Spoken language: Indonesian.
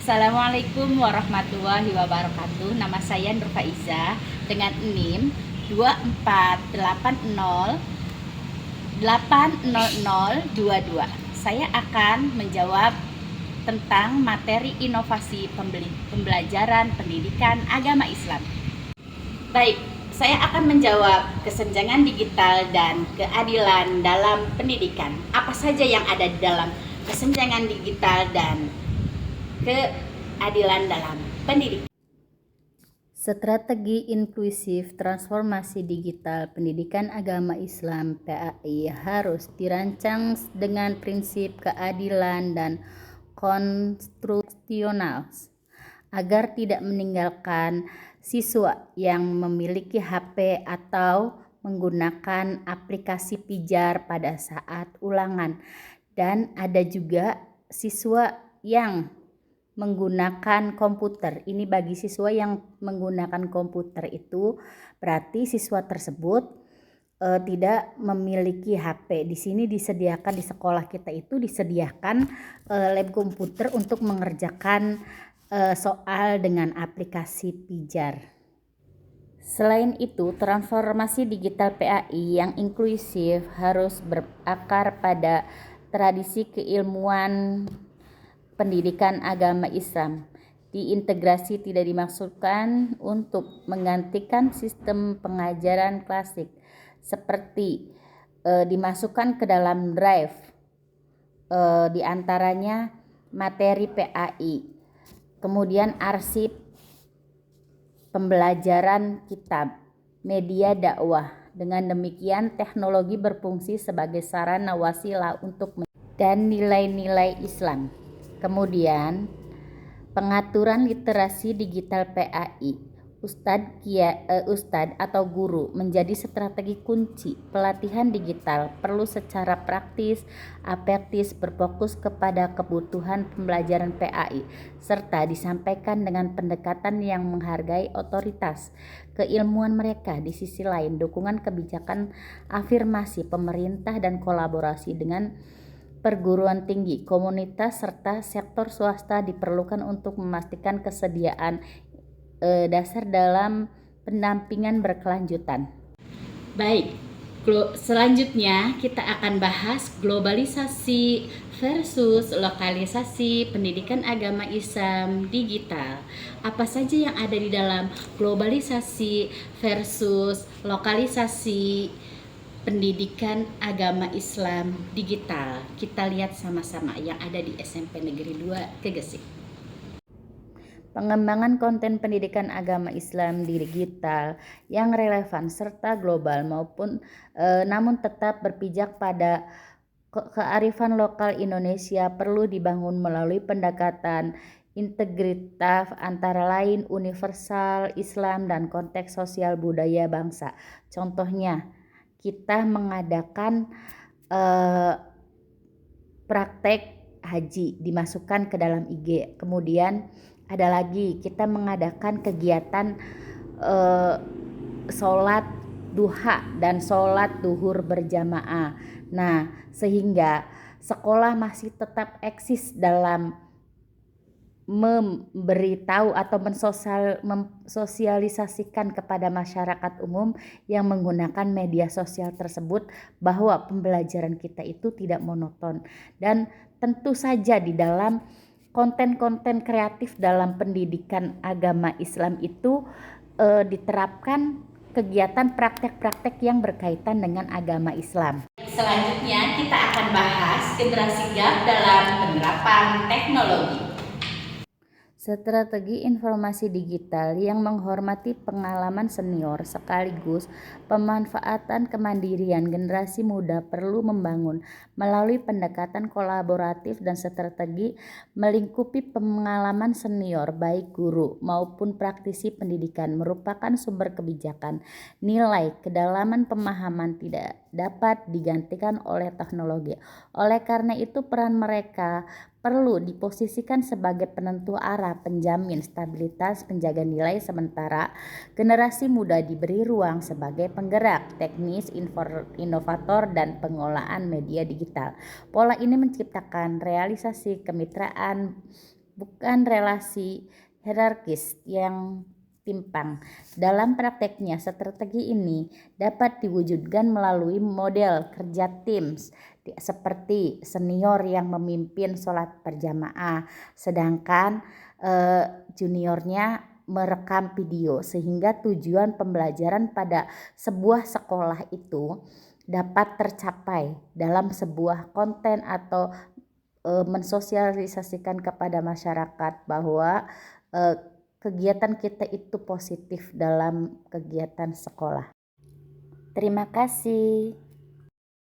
Assalamualaikum warahmatullahi wabarakatuh. Nama saya Nur Faiza dengan NIM 248080022. Saya akan menjawab tentang materi inovasi pembelajaran pendidikan agama Islam. Baik, saya akan menjawab kesenjangan digital dan keadilan dalam pendidikan. Apa saja yang ada di dalam kesenjangan digital dan keadilan dalam pendidikan? Strategi inklusif transformasi digital pendidikan agama Islam (PAI) harus dirancang dengan prinsip keadilan dan konstruksional agar tidak meninggalkan siswa yang memiliki HP atau menggunakan aplikasi pijar pada saat ulangan, dan ada juga siswa yang menggunakan komputer. Ini bagi siswa yang menggunakan komputer itu berarti siswa tersebut tidak memiliki HP. Di sini disediakan, di sekolah kita itu disediakan lab komputer untuk mengerjakan soal dengan aplikasi pijar. Selain itu, transformasi digital PAI yang inklusif harus berakar pada tradisi keilmuan pendidikan agama Islam. Diintegrasi tidak dimaksudkan untuk menggantikan sistem pengajaran klasik seperti dimasukkan ke dalam drive, diantaranya materi PAI, kemudian arsip pembelajaran kitab, media dakwah. Dengan demikian teknologi berfungsi sebagai sarana wasilah untuk dan nilai-nilai Islam. Kemudian pengaturan literasi digital PAI, Ustadz atau guru menjadi strategi kunci. Pelatihan digital perlu secara praktis, afektif, berfokus kepada kebutuhan pembelajaran PAI, serta disampaikan dengan pendekatan yang menghargai otoritas keilmuan mereka. Di sisi lain, dukungan kebijakan afirmasi pemerintah dan kolaborasi dengan perguruan tinggi, komunitas, serta sektor swasta diperlukan untuk memastikan kesediaan dasar dalam pendampingan berkelanjutan. Baik, selanjutnya kita akan bahas globalisasi versus lokalisasi pendidikan agama Islam digital. Apa saja yang ada di dalam globalisasi versus lokalisasi pendidikan agama Islam digital? Kita lihat sama-sama yang ada di SMP Negeri 2 Gegesik. Pengembangan konten pendidikan agama Islam digital yang relevan serta global namun tetap berpijak pada kearifan lokal Indonesia perlu dibangun melalui pendekatan integritas antara lain universal Islam dan konteks sosial budaya bangsa. Contohnya, kita mengadakan praktek haji dimasukkan ke dalam IG. Kemudian ada lagi, kita mengadakan kegiatan sholat duha dan sholat duhur berjamaah. Nah, sehingga sekolah masih tetap eksis dalam memberitahu atau mensosialisasikan kepada masyarakat umum yang menggunakan media sosial tersebut bahwa pembelajaran kita itu tidak monoton. Dan tentu saja di dalam konten-konten kreatif dalam pendidikan agama Islam itu diterapkan kegiatan praktek-praktek yang berkaitan dengan agama Islam. Selanjutnya kita akan bahas generasi gap dalam penerapan teknologi. Strategi informasi digital yang menghormati pengalaman senior sekaligus pemanfaatan kemandirian generasi muda perlu membangun melalui pendekatan kolaboratif dan strategi melingkupi pengalaman senior baik guru maupun praktisi pendidikan merupakan sumber kebijakan. Nilai kedalaman pemahaman tidak dapat digantikan oleh teknologi. Oleh karena itu peran mereka perlu diposisikan sebagai penentu arah, penjamin stabilitas, penjaga nilai, sementara generasi muda diberi ruang sebagai penggerak, teknis, inovator, dan pengolahan media digital. Pola ini menciptakan realisasi kemitraan bukan relasi hierarkis yang timpang. Dalam prakteknya, strategi ini dapat diwujudkan melalui model kerja tim seperti senior yang memimpin sholat berjamaah, sedangkan juniornya merekam video, sehingga tujuan pembelajaran pada sebuah sekolah itu dapat tercapai dalam sebuah konten atau mensosialisasikan kepada masyarakat bahwa kegiatan kita itu positif dalam kegiatan sekolah. Terima kasih.